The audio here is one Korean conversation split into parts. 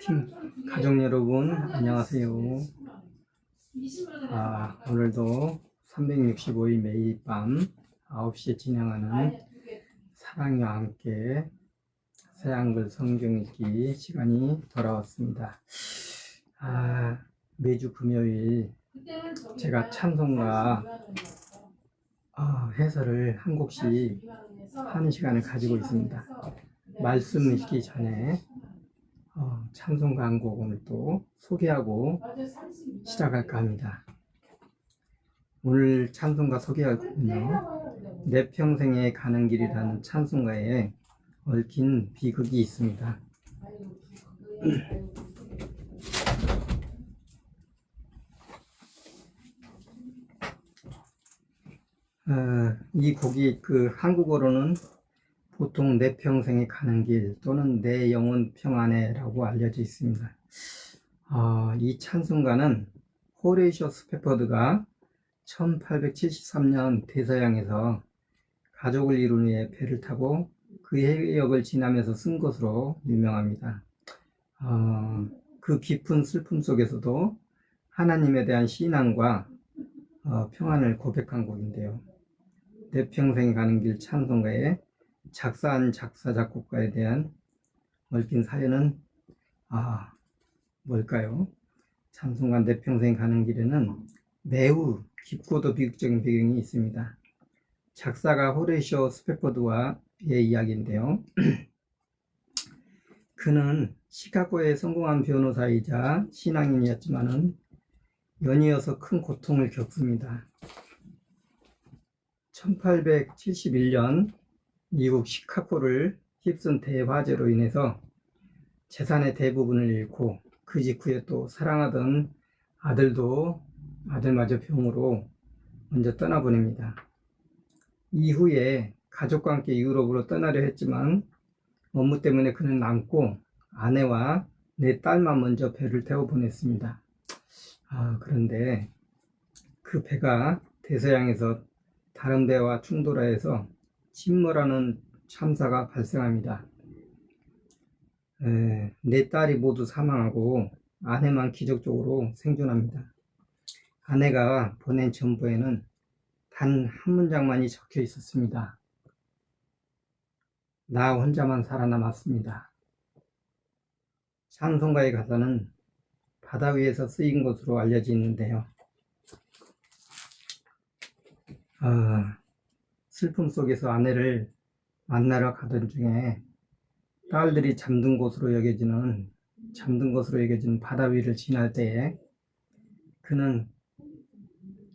팀 가족 여러분 안녕하세요. 오늘도 365일 매일 밤 9시에 진행하는 사랑과 함께 새한글 성경 읽기 시간이 돌아왔습니다. 매주 금요일 제가 찬송가 해설을 한 곡씩 하는 시간을 가지고 있습니다. 말씀 읽기 전에 찬송가 한 곡 오늘 또 소개하고 시작할까 합니다. 오늘 찬송가 소개할 곡은요, 내 평생에 가는 길이라는 찬송가에 얽힌 비극이 있습니다. 이 곡이 한국어로는 보통 내 평생에 가는 길 또는 내 영혼 평안에 라고 알려져 있습니다. 이 찬송가는 호레이셔 스패퍼드가 1873년 대서양에서 가족을 이룬 후에 배를 타고 그 해역을 지나면서 쓴 것으로 유명합니다. 그 깊은 슬픔 속에서도 하나님에 대한 신앙과 평안을 고백한 곡인데요. 내 평생에 가는 길 찬송가에 작사한 작사 작곡가에 대한 얽힌 사연은 뭘까요? 찬송가 내 평생 가는 길에는 매우 깊고도 비극적인 배경이 있습니다. 작사가 호레이셔 스패퍼드와의 이야기인데요. 그는 시카고의 성공한 변호사이자 신앙인이었지만은 연이어서 큰 고통을 겪습니다. 1871년 미국 시카고를 휩쓴 대화재로 인해서 재산의 대부분을 잃고 그 직후에 또 사랑하던 아들마저 병으로 먼저 떠나보냅니다. 이후에 가족과 함께 유럽으로 떠나려 했지만 업무 때문에 그는 남고 아내와 4딸만 먼저 배를 태워 보냈습니다. 그런데 그 배가 대서양에서 다른 배와 충돌하여서 침몰하는 참사가 발생합니다. 4딸이 모두 사망하고 아내만 기적적으로 생존합니다. 아내가 보낸 전보에는 단 한 문장만이 적혀 있었습니다. 나 혼자만 살아남았습니다. 찬송가의 가사는 바다 위에서 쓰인 것으로 알려져 있는데요. 슬픔 속에서 아내를 만나러 가던 중에 딸들이 잠든 것으로 여겨지는 바다 위를 지날 때에 그는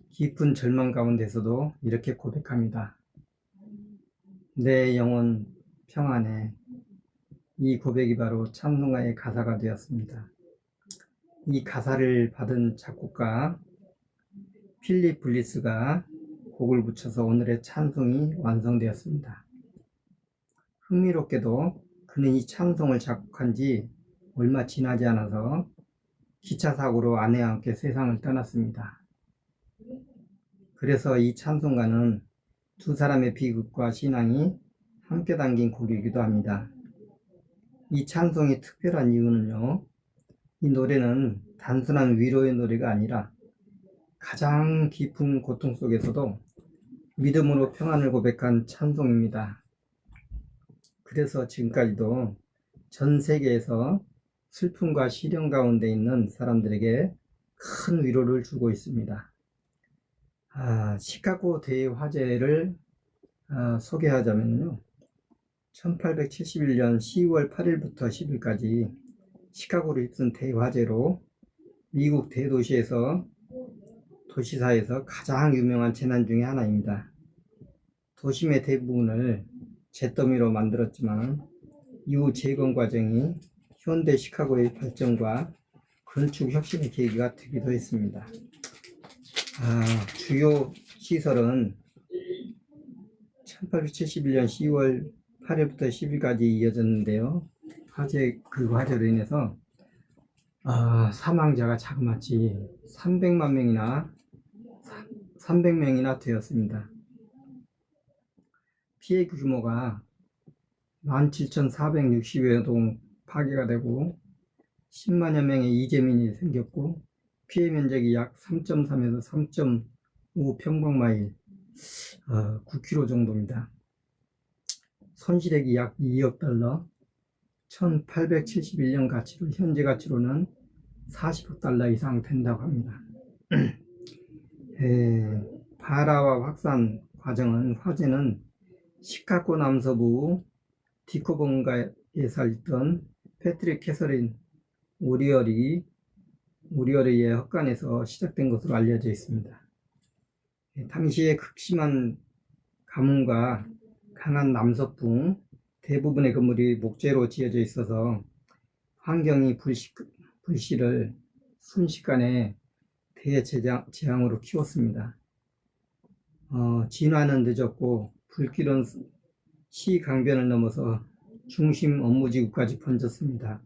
깊은 절망 가운데서도 이렇게 고백합니다. 내 영혼 평안해. 이 고백이 바로 찬송가의 가사가 되었습니다. 이 가사를 받은 작곡가 필립 블리스가 곡을 붙여서 오늘의 찬송이 완성되었습니다. 흥미롭게도 그는 이 찬송을 작곡한 지 얼마 지나지 않아서 기차 사고로 아내와 함께 세상을 떠났습니다. 그래서 이 찬송가는 두 사람의 비극과 신앙이 함께 담긴 곡이기도 합니다. 이 찬송이 특별한 이유는요, 이 노래는 단순한 위로의 노래가 아니라 가장 깊은 고통 속에서도 믿음으로 평안을 고백한 찬송입니다. 그래서 지금까지도 전 세계에서 슬픔과 시련 가운데 있는 사람들에게 큰 위로를 주고 있습니다. 시카고 대화재를 소개하자면요, 1871년 10월 8일부터 10일까지 시카고를 휩쓴 대화재로 미국 도시사에서 가장 유명한 재난 중에 하나입니다. 도심의 대부분을 잿더미로 만들었지만 이후 재건 과정이 현대 시카고의 발전과 건축 혁신의 계기가 되기도 했습니다. 주요 시설은 1871년 10월 8일부터 10일까지 이어졌는데요. 화재로 인해서 사망자가 자그마치 300명이나 되었습니다. 피해 규모가 17,460여 동 파괴가 되고 10만여 명의 이재민이 생겼고 피해 면적이 약 3.3에서 3.5 평방마일, 9km 정도입니다. 손실액이 약 2억 달러, 1871년 가치로, 현재 가치로는 40억 달러 이상 된다고 합니다. 발화와 확산 과정은, 화재는 시카고 남서부 디코본가에 살던 패트릭 캐서린 오리어리의 헛간에서 시작된 것으로 알려져 있습니다. 당시에 극심한 가뭄과 강한 남서풍, 대부분의 건물이 목재로 지어져 있어서 환경이 불씨를 순식간에 대재앙으로 키웠습니다. 진화는 늦었고 불길은 시강변을 넘어서 중심 업무지구까지 번졌습니다.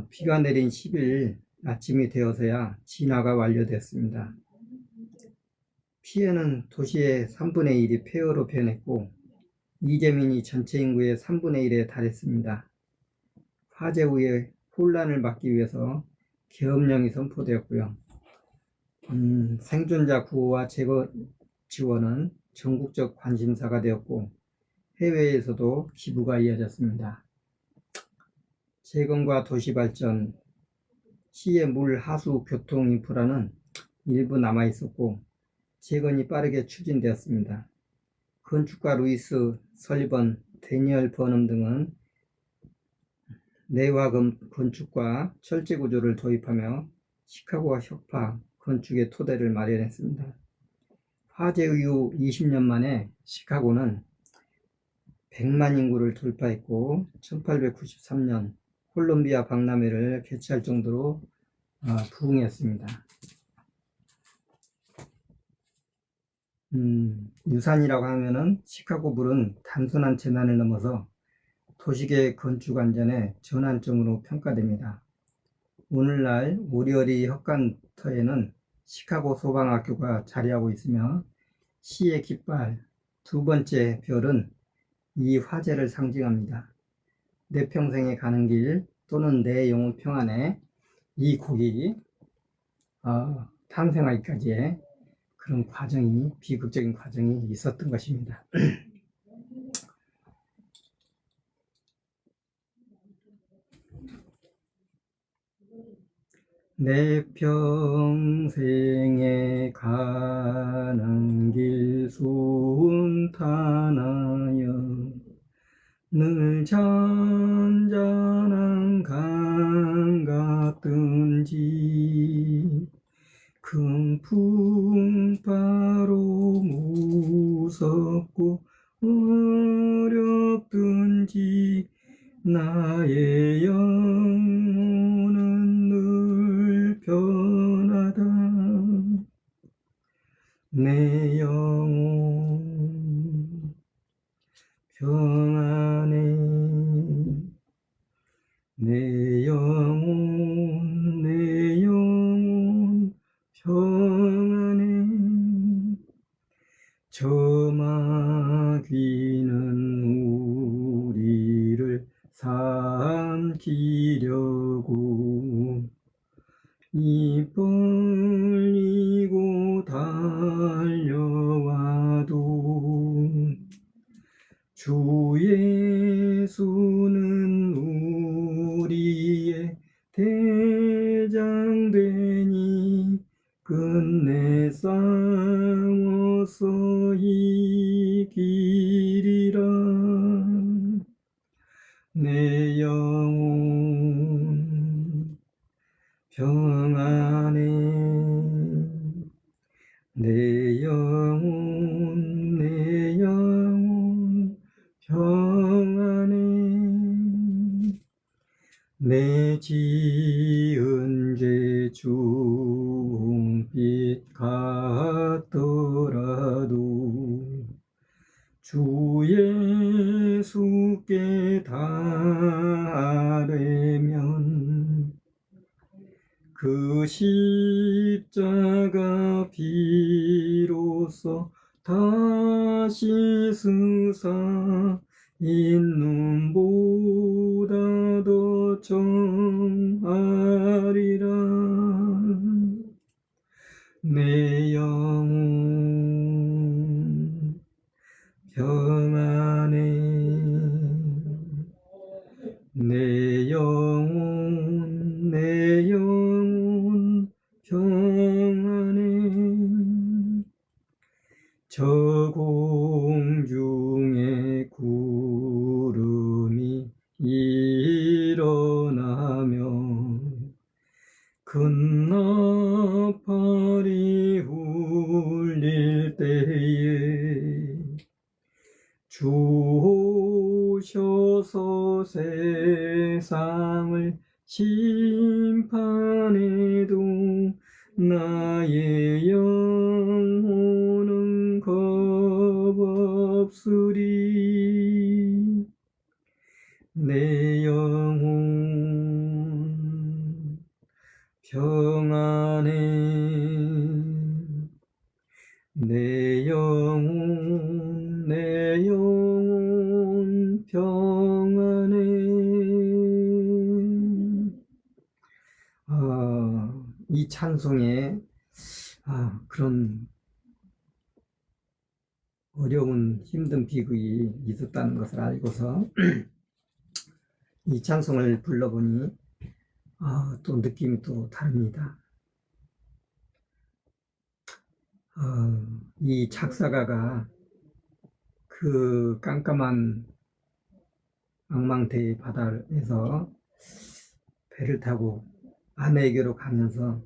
비가 내린 10일 아침이 되어서야 진화가 완료됐습니다. 피해는 도시의 3분의 1이 폐허로 변했고 이재민이 전체 인구의 3분의 1에 달했습니다. 화재 후에 혼란을 막기 위해서 계엄령이 선포되었고요. 생존자 구호와 제거 지원은 전국적 관심사가 되었고 해외에서도 기부가 이어졌습니다. 재건과 도시발전, 시의 물, 하수, 교통 인프라는 일부 남아있었고 재건이 빠르게 추진되었습니다. 건축가 루이스 설리번, 데니얼 버넘 등은 내화 건축과 철제 구조를 도입하며 시카고와 혁파 건축의 토대를 마련했습니다. 화재 이후 20년 만에 시카고는 100만 인구를 돌파했고 1893년 콜롬비아 박람회를 개최할 정도로 부흥했습니다. 유산이라고 하면은 시카고 불은 단순한 재난을 넘어서 도시계 건축 안전의 전환점으로 평가됩니다. 오늘날 오리어리 헛간터에는 시카고 소방학교가 자리하고 있으며 시의 깃발 두 번째 별은 이 화재를 상징합니다. 내 평생에 가는 길 또는 내 영혼 평안에 이 곡이 탄생하기까지의 그런 과정이, 비극적인 과정이 있었던 것입니다. 내 평생에 가는 길 순탄하여 늘 잔잔한 강 같든지 큰 풍파로 무섭고 어렵든지 나의 영혼은 늘 편하다. 내 영혼 평안해. 내 영혼 평안해. 저 마귀는 우리를 삼키려고 입 벌리고 달려와도 주 예수는 우리의 대장 되니 끝내 싸워서 이기리라. 내 영혼 평안해. 내 영혼 평안해. 내 지은 죄 중빛 같더라도 주 예수께 달래면 그 십자가 비로소 다시 쓰사 인 눈보다 더 정 큰 나팔이 울릴 때에 주 오셔서 세상을 심판해도 나의 영혼은 겁없으리. 내 영혼 평안해. 내 영혼 평안해. 이 찬송에 그런 어려운 힘든 비극이 있었다는 것을 알고서 이 찬송을 불러보니 또 느낌이 또 다릅니다. 이 작사가가 그 깜깜한 망망대해 바다에서 배를 타고 아내에게로 가면서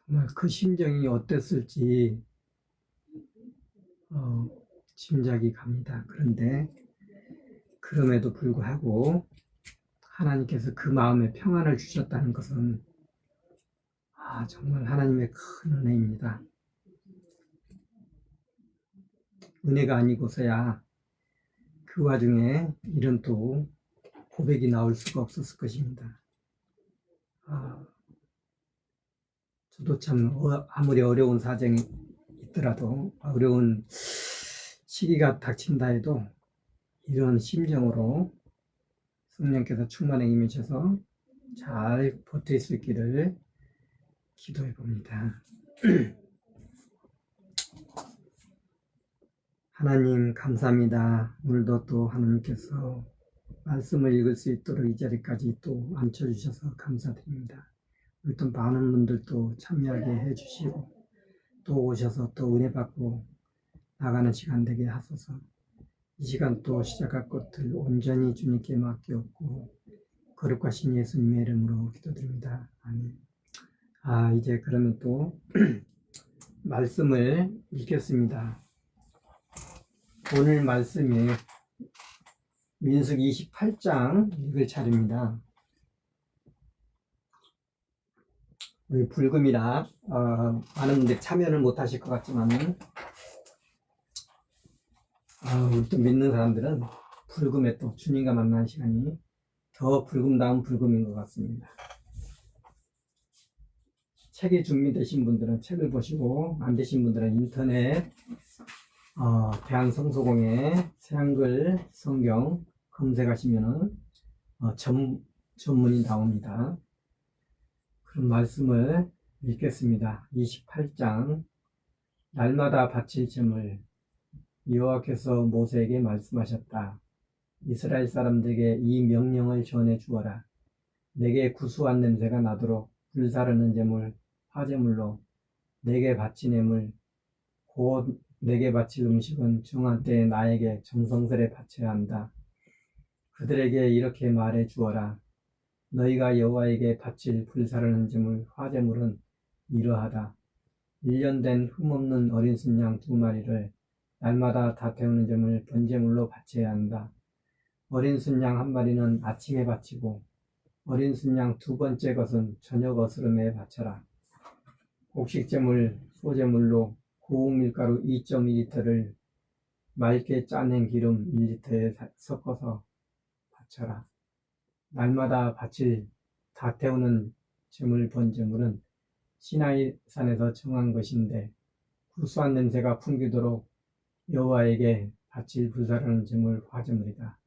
정말 그 심정이 어땠을지 짐작이 갑니다. 그런데 그럼에도 불구하고 하나님께서 그 마음에 평안을 주셨다는 것은 정말 하나님의 큰 은혜입니다. 은혜가 아니고서야 그 와중에 이런 또 고백이 나올 수가 없었을 것입니다. 저도 참 아무리 어려운 사정이 있더라도 어려운 시기가 닥친다 해도 이런 심정으로 성령께서 충만히 임하셔서 잘 버틸 수 있기를 기도해 봅니다. 하나님 감사합니다. 오늘도 또 하나님께서 말씀을 읽을 수 있도록 이 자리까지 또 앉혀주셔서 감사드립니다. 오늘 또 많은 분들도 참여하게 해주시고 또 오셔서 또 은혜 받고 나가는 시간 되게 하소서. 이 시간 또 시작할 것들 온전히 주님께 맡기옵고 거룩하신 예수님의 이름으로 기도드립니다. 아멘. 이제 그러면 또 말씀을 읽겠습니다. 오늘 말씀이 민수기 28장 읽을 차례입니다. 우리 불금이라 많은 분들이 참여를 못 하실 것 같지만 우리 또 믿는 사람들은 불금에 또 주님과 만나는 시간이 더 불금다운 불금인 것 같습니다. 책이 준비되신 분들은 책을 보시고 안 되신 분들은 인터넷 대한성서공회 새한글 성경 검색하시면은 전문이 나옵니다. 그런 말씀을 읽겠습니다. 28장 날마다 바칠 제물. 여호와께서 모세에게 말씀하셨다. 이스라엘 사람들에게 이 명령을 전해 주어라. 내게 구수한 냄새가 나도록 불사르는 제물, 화제물로 내게 바친 예물, 곧 내게 바칠 음식은 정한 때에 나에게 정성스레 바쳐야 한다. 그들에게 이렇게 말해 주어라. 너희가 여호와에게 바칠 불사르는 제물, 화제물은 이러하다. 1년 된 흠없는 어린 순양 2마리를 날마다 다 태우는 제물 번제물로 바쳐야 한다. 어린 순양 1마리는 아침에 바치고 어린 순양 2번째 것은 저녁 어스름에 바쳐라. 곡식제물, 소제물로 고운 밀가루 2.2리터를 맑게 짜낸 기름 1리터에 섞어서 바쳐라. 날마다 바칠 다 태우는 제물 번제물은 시나이 산에서 정한 것인데 구수한 냄새가 풍기도록 여호와에게 바칠 불사르는 제물 화제물이다.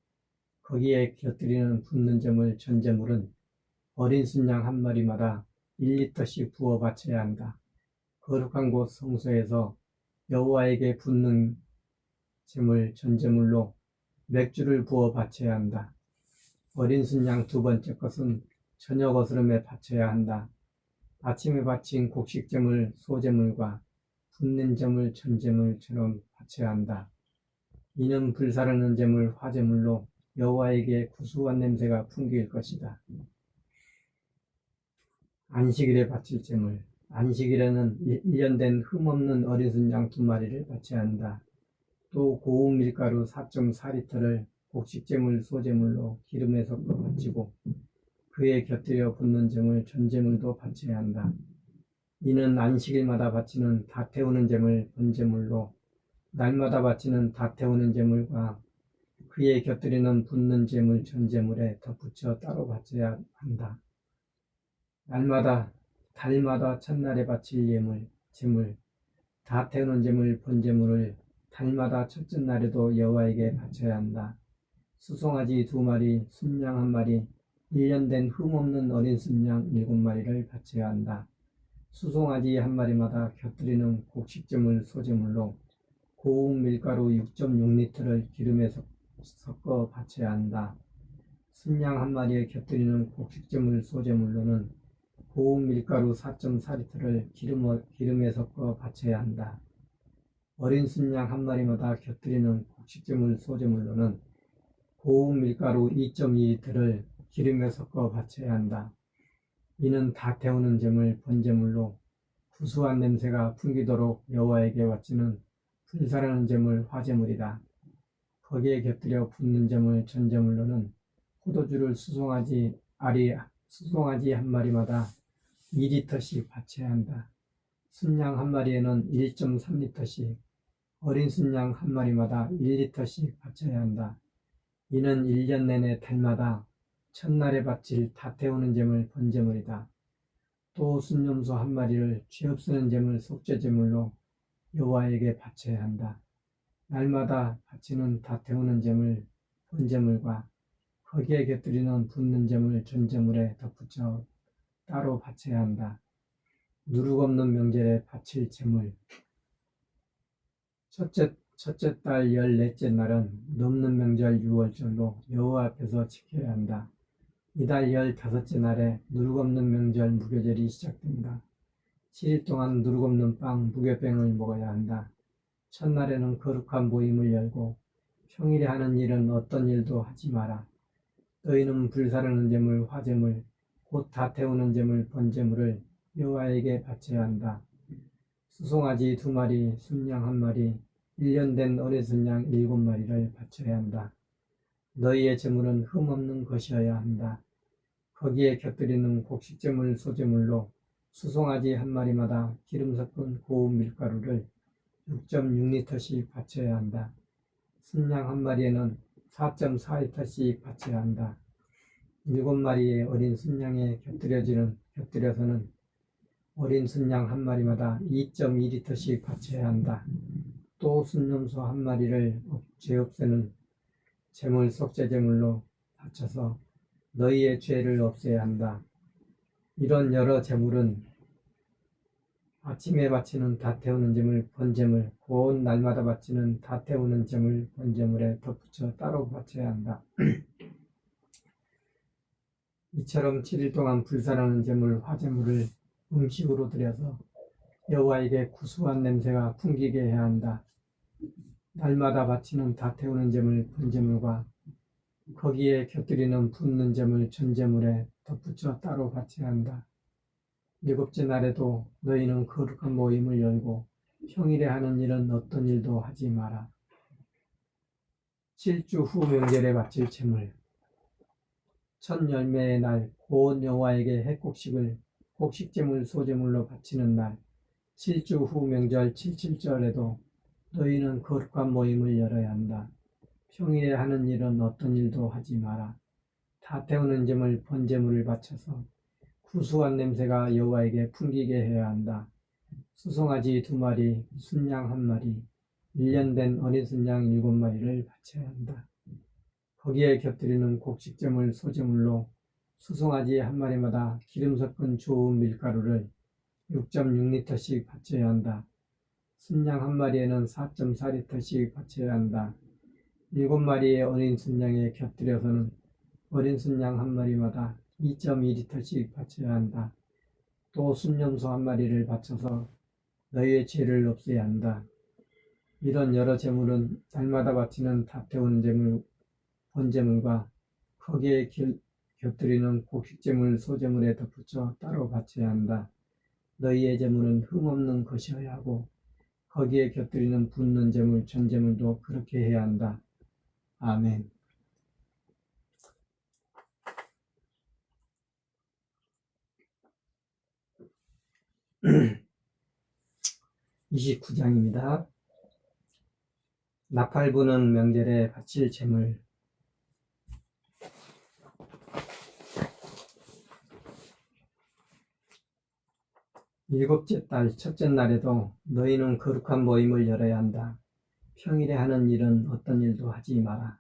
거기에 곁들이는 붓는 제물 전제물은 어린 순양 1마리마다 1리터씩 부어 바쳐야 한다. 거룩한 곳 성소에서 여호와에게 붓는 제물 전제물로 맥주를 부어 바쳐야 한다. 어린 순양 2번째 것은 저녁 어스름에 바쳐야 한다. 아침에 바친 곡식제물 소제물과 붓는 제물 전제물처럼 바쳐야 한다. 이는 불사르는 제물 화제물로 여호와에게 구수한 냄새가 풍길 것이다. 안식일에 바칠 제물. 안식일에는 1년 된 흠없는 어린 순양 2마리를 바쳐야 한다. 또 고운 밀가루 4.4리터를 곡식제물 소제물로 기름에 섞어 바치고 그에 곁들여 붓는 제물 전제물도 바쳐야 한다. 이는 안식일마다 바치는 다 태우는 제물 번제물로 날마다 바치는 다 태우는 제물과 그에 곁들이는 붓는 제물 전제물에 덧붙여 따로 바쳐야 한다. 날마다 달마다 첫날에 바칠 제물 다 태우는 제물 번제물을 달마다 첫째 날에도 여호와에게 바쳐야 한다. 수송아지 2마리, 순양 1마리, 1년 된 흠없는 어린 순양 7마리를 바쳐야 한다. 수송아지 1마리마다 곁들이는 곡식제물 소제물로 고운 밀가루 6.6리터를 기름에 섞어 바쳐야 한다. 순양 1마리에 곁들이는 곡식제물 소제물로는 고운 밀가루 4.4리터를 기름에 섞어 바쳐야 한다. 어린 순양 1마리마다 곁들이는 곡식제물 소제물로는 고운 밀가루 2.2리터를 기름에 섞어 바쳐야 한다. 이는 다 태우는 제물 번제물로 구수한 냄새가 풍기도록 여호와에게 바치는 불사르는 제물 화제물이다. 거기에 곁들여 붓는 제물 전제물로는 포도주를 수송아지 1마리마다 2리터씩 바쳐야 한다. 순양 1마리에는 1.3리터씩, 어린 순양 1마리마다 1리터씩 바쳐야 한다. 이는 1년 내내 달마다 첫날에 바칠 다 태우는 제물 번제물이다. 또 순염소 1마리를 죄 없으는 제물 속죄제물로 여호와에게 바쳐야 한다. 날마다 바치는 다 태우는 제물 번제물과 거기에 곁들이는 붓는 제물 전제물에 덧붙여 따로 바쳐야 한다. 누룩없는 명절에 바칠 제물. 첫째 달 14째 날은 넘는 명절 6월절로 여호와 앞에서 지켜야 한다. 이달 15째 날에 누룩없는 명절 무교절이 시작된다. 7일 동안 누룩없는 빵, 무교병을 먹어야 한다. 첫날에는 거룩한 모임을 열고 평일에 하는 일은 어떤 일도 하지 마라. 너희는 불사르는 제물, 화제물, 곧 다 태우는 제물, 번제물을 여호와에게 바쳐야 한다. 수송아지 2마리, 순양 1마리, 1년 된 어린 순양 7마리를 바쳐야 한다. 너희의 제물은 흠없는 것이어야 한다. 거기에 곁들이는 곡식제물 소제물로 수송아지 1마리마다 기름 섞은 고운 밀가루를 6.6리터씩 바쳐야 한다. 순양 1마리에는 4.4리터씩 바쳐야 한다. 7마리의 어린 순양에 곁들여서는 어린 순양 1마리마다 2.2리터씩 바쳐야 한다. 또 순염소 1마리를 죄 없애는 제물 속죄제물로 바쳐서 너희의 죄를 없애야 한다. 이런 여러 제물은 아침에 바치는 다 태우는 제물 번제물, 곧 날마다 바치는 다 태우는 제물 번제물에 덧붙여 따로 바쳐야 한다. 이처럼 7일 동안 불사르는 제물 화제물을 음식으로 드려서 여호와에게 구수한 냄새가 풍기게 해야 한다. 날마다 바치는 다 태우는 제물 번제물과 거기에 곁들이는 붓는 제물 전제물에 덧붙여 따로 바쳐야 한다. 7째 날에도 너희는 거룩한 모임을 열고 평일에 하는 일은 어떤 일도 하지 마라. 7주 후 명절에 바칠 제물. 첫 열매의 날 곧 여호와에게 핵곡식을 곡식제물 소제물로 바치는 날 7주 후 명절 77절에도 너희는 거룩한 모임을 열어야 한다. 평일에 하는 일은 어떤 일도 하지 마라. 다 태우는 제물 번제물을 바쳐서 구수한 냄새가 여호와에게 풍기게 해야 한다. 수송아지 2마리, 순양 1마리, 1년 된 어린 순양 7마리를 바쳐야 한다. 거기에 곁들이는 곡식제물 소제물로 수송아지 1마리마다 기름 섞은 좋은 밀가루를 6.6리터씩 바쳐야 한다. 순양 1마리에는 4.4리터씩 바쳐야 한다. 7마리의 어린 순양에 곁들여서는 어린 순양 1마리마다 2.2리터씩 바쳐야 한다. 또 순염소 1마리를 바쳐서 너희의 죄를 없애야 한다. 이런 여러 제물은 날마다 바치는 다 태우는 제물 번제물과 거기에 곁들이는 곡식제물 소제물에 덧붙여 따로 바쳐야 한다. 너희의 제물은 흠없는 것이어야 하고 거기에 곁들이는 붓는 제물 전제물도 그렇게 해야 한다. 아멘. 29장입니다. 나팔 부는 명절에 바칠 제물. 일곱째 달 첫째 날에도 너희는 거룩한 모임을 열어야 한다. 평일에 하는 일은 어떤 일도 하지 마라.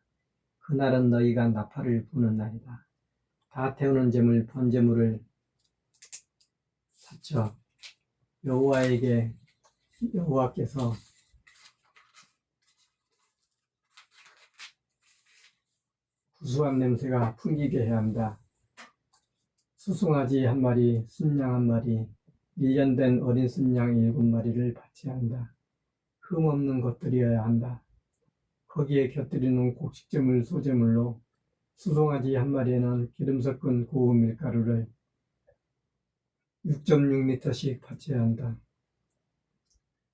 그날은 너희가 나팔을 부는 날이다. 다 태우는 제물 번제물을 바쳐 여호와께서 구수한 냄새가 풍기게 해야 한다. 수송아지 1마리, 순양 1마리, 1년 된 어린 순양 7마리를 바쳐야 한다. 흠없는 것들이어야 한다. 거기에 곁들이는 곡식제물 소제물로 수송아지 1마리에는 기름 섞은 고운 밀가루를 6.6리터씩 바쳐야 한다.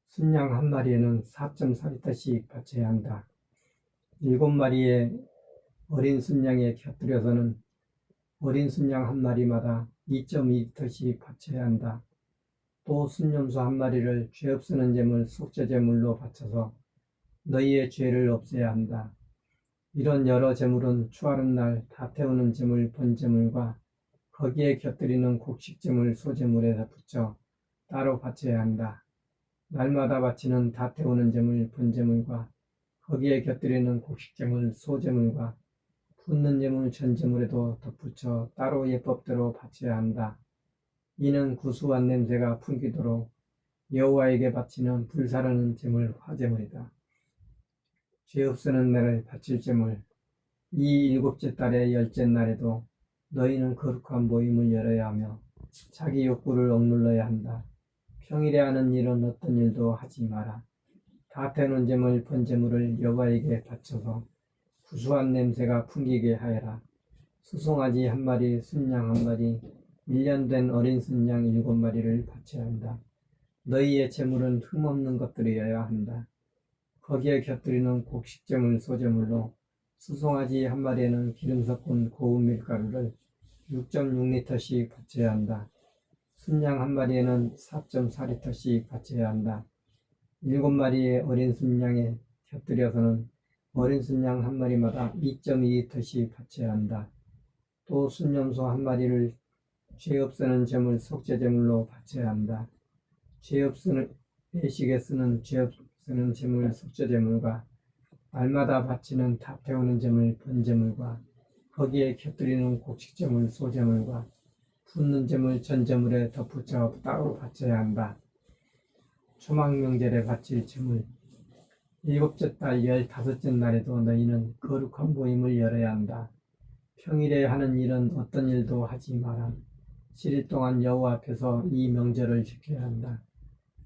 순양 1마리에는 4.4리터씩 바쳐야 한다. 7마리의 어린 순양에 곁들여서는 어린 순양 1마리마다 2.2리터씩 바쳐야 한다. 또 순염소 1마리를 죄 없으는 제물 속죄제물로 바쳐서 너희의 죄를 없애야 한다. 이런 여러 제물은 추하는 날 다 태우는 제물 번제물과 거기에 곁들이는 곡식제물 소제물에 붙여 따로 바쳐야 한다. 날마다 바치는 다 태우는 제물 번제물과 거기에 곁들이는 곡식제물 소제물과 붓는 제물 전제물에도 덧붙여 따로 예법대로 바쳐야 한다. 이는 구수한 냄새가 풍기도록 여호와에게 바치는 불사르는 제물 화제물이다. 죄 없으는 날에 바칠 제물. 이 일곱째 달의 열째 날에도 너희는 거룩한 모임을 열어야 하며 자기 욕구를 억눌러야 한다. 평일에 하는 일은 어떤 일도 하지 마라. 다 태우는 제물 번제물을 여호와에게 바쳐서 구수한 냄새가 풍기게 하여라. 수송아지 1마리, 순양 1마리, 1년 된 어린 순양 7마리를 바쳐야 한다. 너희의 제물은 흠없는 것들이어야 한다. 거기에 곁들이는 곡식제물 소제물로 수송아지 1마리에는 기름 섞은 고운 밀가루를 6.6리터씩 바쳐야 한다. 순양 1마리에는 4.4리터씩 바쳐야 한다. 7마리의 어린 순양에 곁들여서는 어린 순양 1마리마다 2.2리터씩 바쳐야 한다. 또 순염소 1마리를 죄 없애는 제물 속죄제물로 바쳐야 한다. 죄 없애는 예식에 쓰는 죄 없애는 제물 속죄제물과 날마다 바치는 다 태우는 제물 번제물과 거기에 곁들이는 곡식제물 소제물과 붓는 제물 전제물에 덧붙여 따로 바쳐야 한다. 초막명절에 바칠 제물. 일곱째 달 15째 날에도 너희는 거룩한 모임을 열어야 한다. 평일에 하는 일은 어떤 일도 하지 마라. 7일 동안 여호와 앞에서 이 명절을 지켜야 한다.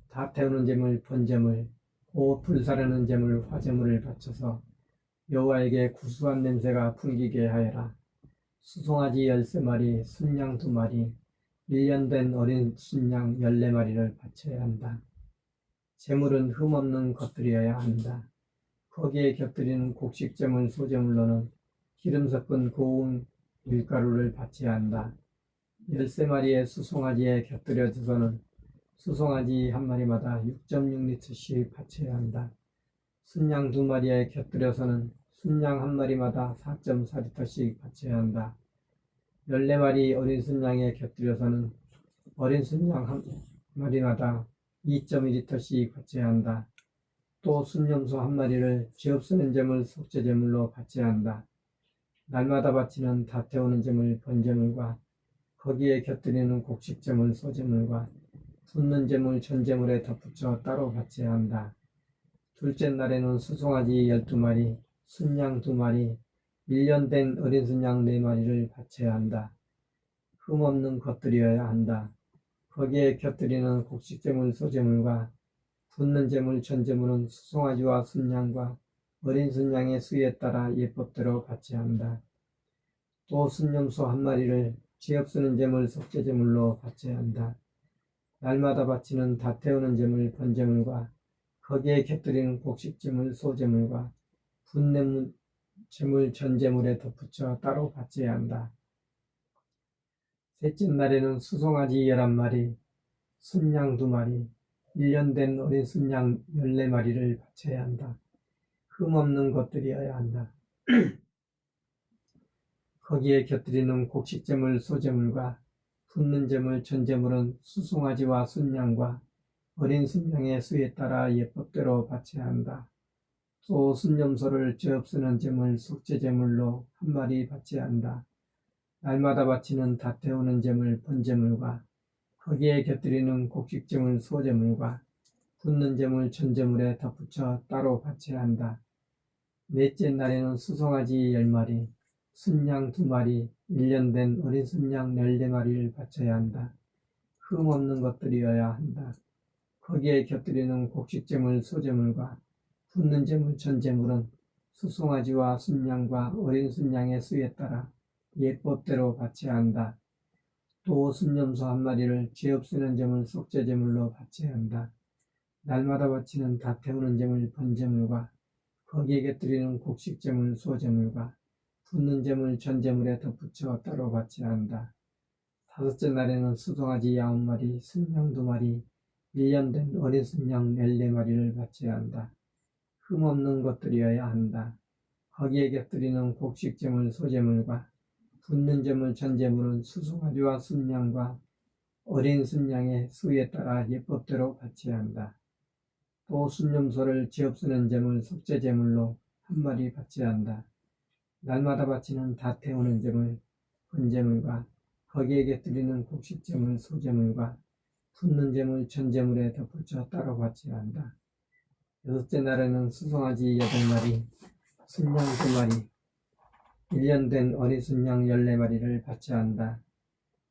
다 태우는 제물 번제물, 곧 불사르는 제물 화제물을 바쳐서 여호와에게 구수한 냄새가 풍기게 하여라. 수송아지 13마리, 순양 2마리, 1년 된 어린 순양 14마리를 바쳐야 한다. 제물은 흠없는 것들이어야 한다. 거기에 곁들이는 곡식제물 소제물로는 기름 섞은 고운 밀가루를 바쳐야 한다. 13마리의 수송아지에 곁들여져서는 수송아지 1마리마다 6.6리터씩 바쳐야 한다. 순양 2마리에 곁들여서는 순양 1마리마다 4.4리터씩 바쳐야 한다. 14마리 어린 순양에 곁들여서는 어린 순양 1마리마다 2.1리터씩 바쳐야 한다. 또 순염소 1마리를 죄 없으는 제물 속죄제물로 바쳐야 한다. 날마다 바치는 다 태우는 제물 번제물과 거기에 곁들이는 곡식제물 소제물과 붓는 제물 전제물에 덧붙여 따로 바쳐야 한다. 둘째 날에는 수송아지 12마리, 순양 2마리, 1년 된 어린 순양 4마리를 바쳐야 한다. 흠없는 것들이어야 한다. 거기에 곁들이는 곡식제물 소제물과 붓는 제물 전제물은 수송아지와 순양과 어린 순양의 수에 따라 예법대로 바쳐야 한다. 또 순념소 한 마리를 죄 없으는 제물 속죄제물로 바쳐야 한다. 날마다 바치는 다 태우는 제물 번제물과 거기에 곁들이는 곡식제물 소제물과 분냄 제물 전제물에 덧붙여 따로 바쳐야 한다. 셋째 날에는 수송아지 11마리, 순양 2마리, 1년 된 어린 순양 14마리를 바쳐야 한다. 흠없는 것들이어야 한다. 거기에 곁들이는 곡식제물 소제물과 붓는 제물 전제물은 수송아지와 순양과 어린 순양의 수에 따라 예법대로 바쳐야 한다. 또 순념소를 죄 없으는 제물 속죄제물로 한 마리 바쳐야 한다. 날마다 바치는 다 태우는 제물 번제물과 거기에 곁들이는 곡식제물 소제물과 붓는 제물 전제물에 덧붙여 따로 바쳐야 한다. 넷째 날에는 수송아지 10마리, 순양 2마리, 1년 된 어린 순양 14마리를 바쳐야 한다. 흠없는 것들이어야 한다. 거기에 곁들이는 곡식제물 소제물과 붓는 제물 전제물은 수송아지와 순양과 어린 순양의 수에 따라 예법대로 바쳐야 한다. 또 순념소 한 마리를 죄 없으는 제물 속죄제물로 바쳐야 한다. 날마다 바치는 다 태우는 제물 번제물과 거기에 곁들이는 곡식제물 소제물과 붓는 제물 전제물에 덧붙여 따로 바쳐야 한다. 다섯째 날에는 수송아지 9마리, 순양 2마리, 1년 된 어린 순양 14마리를 바쳐야 한다. 흠없는 것들이어야 한다. 거기에 곁들이는 곡식제물 소제물과 붓는 제물 전제물은 수송아지와 순양과 어린 순양의 수에 따라 예법대로 바쳐야 한다. 또 순념소를 죄 없으는 제물 속죄제물로 한 마리 바쳐야 한다. 날마다 바치는 다 태우는 제물 번제물과 거기에 곁들이는 곡식제물 소제물과 붓는 제물 전제물에 덧붙여 따로 바쳐야 한다. 여섯째 날에는 수송아지 8마리, 순양 2마리, 1년 된 어린 순양 14마리를 바쳐야 한다.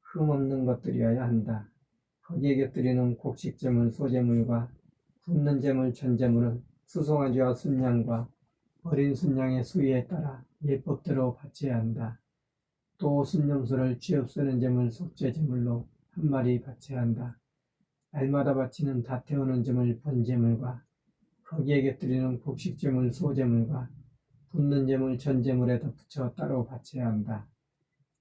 흠없는 것들이어야 한다. 거기에 곁들이는 곡식제물 소제물과 붓는 제물 전제물은 수송아지와 순양과 어린 순양의 수위에 따라 예법대로 바쳐야 한다. 또 순념소를 죄 없으는 제물 속죄제물로 한 마리 바쳐야 한다. 날마다 바치는 다 태우는 제물 번제물과 거기에 곁들이는 곡식제물 소제물과 붓는 제물 전제물에 덧붙여 따로 바쳐야 한다.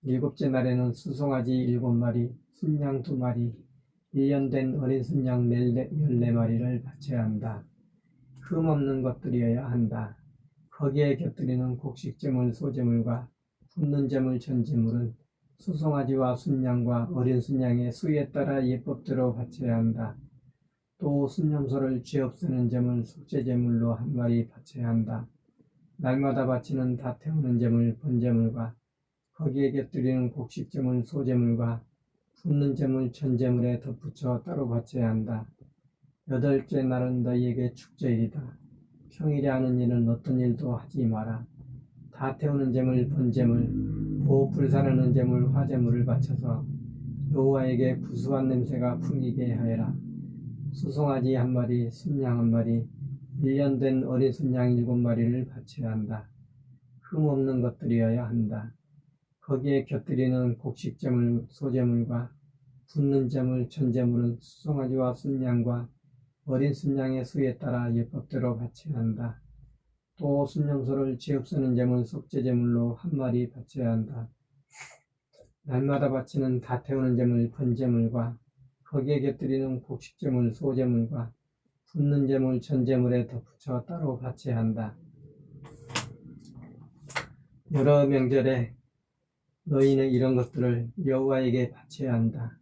일곱째 날에는 수송아지 7마리, 순양 2마리, 1년 된 어린 순양 14마리를 바쳐야 한다. 흠없는 것들이어야 한다. 거기에 곁들이는 곡식제물 소제물과 붓는 제물 전제물은 수송아지와 순양과 어린 순양의 수에 따라 예법대로 바쳐야 한다. 또 순념소를 죄 없으는 제물 속죄제물로 한 마리 바쳐야 한다. 날마다 바치는 다 태우는 제물 번제물과 거기에 곁들이는 곡식제물 소제물과 붓는 제물 전제물에 덧붙여 따로 바쳐야 한다. 여덟째 날은 너희에게 축제일이다. 평일에 하는 일은 어떤 일도 하지 마라. 다 태우는 제물 번제물 또 불사르는 제물 화제물을 바쳐서 여호와에게 구수한 냄새가 풍기게 하여라. 수송아지 1마리, 순양 1마리, 1년 된 어린 순양 7마리를 바쳐야 한다. 흠없는 것들이어야 한다. 거기에 곁들이는 곡식제물 소제물과 붓는 제물 전제물은 수송아지와 순양과 어린 순양의 수에 따라 예법대로 바쳐야 한다. 또 순념소를 죄 없으는 제물 속죄제물로 한 마리 바쳐야 한다. 날마다 바치는 다 태우는 제물 번제물과 거기에 곁들이는 곡식제물 소제물과 붓는 제물 전제물에 덧붙여 따로 바쳐야 한다. 여러 명절에 너희는 이런 것들을 여호와에게 바쳐야 한다.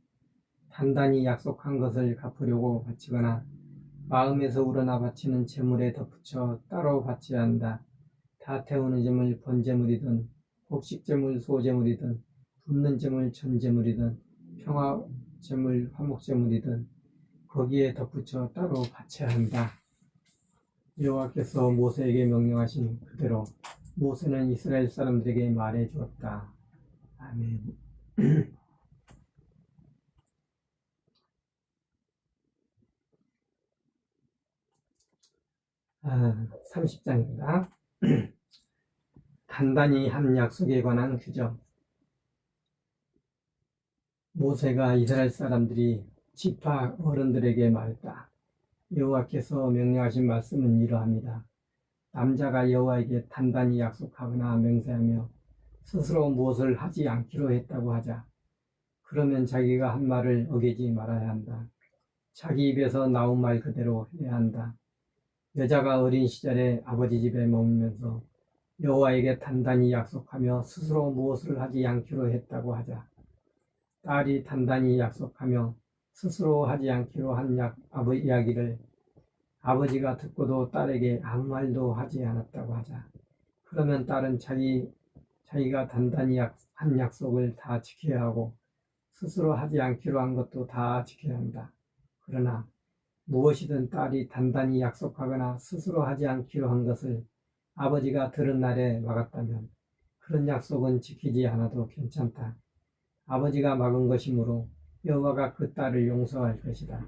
단단히 약속한 것을 갚으려고 바치거나 마음에서 우러나 바치는 제물에 덧붙여 따로 바쳐야 한다. 다 태우는 제물 번제물이든 곡식제물 소제물이든 붓는 제물 전제물이든 평화제물 화목제물이든 거기에 덧붙여 따로 바쳐야 한다. 여호와께서 모세에게 명령하신 그대로 모세는 이스라엘 사람들에게 말해 주었다. 아멘. 30장입니다. 단단히 한 약속에 관한 규정. 모세가 이스라엘 사람들이 지파 어른들에게 말했다. 여호와께서 명령하신 말씀은 이러합니다. 남자가 여호와에게 단단히 약속하거나 맹세하며 스스로 무엇을 하지 않기로 했다고 하자. 그러면 자기가 한 말을 어기지 말아야 한다. 자기 입에서 나온 말 그대로 해야 한다. 여자가 어린 시절에 아버지 집에 머물면서 여호와에게 단단히 약속하며 스스로 무엇을 하지 않기로 했다고 하자. 딸이 단단히 약속하며 스스로 하지 않기로 한 이야기를 아버지가 듣고도 딸에게 아무 말도 하지 않았다고 하자. 그러면 딸은 자기가 단단히 한 약속을 다 지켜야 하고 스스로 하지 않기로 한 것도 다 지켜야 한다. 그러나 무엇이든 딸이 단단히 약속하거나 스스로 하지 않기로 한 것을 아버지가 들은 날에 막았다면 그런 약속은 지키지 않아도 괜찮다. 아버지가 막은 것이므로 여호와가 그 딸을 용서할 것이다.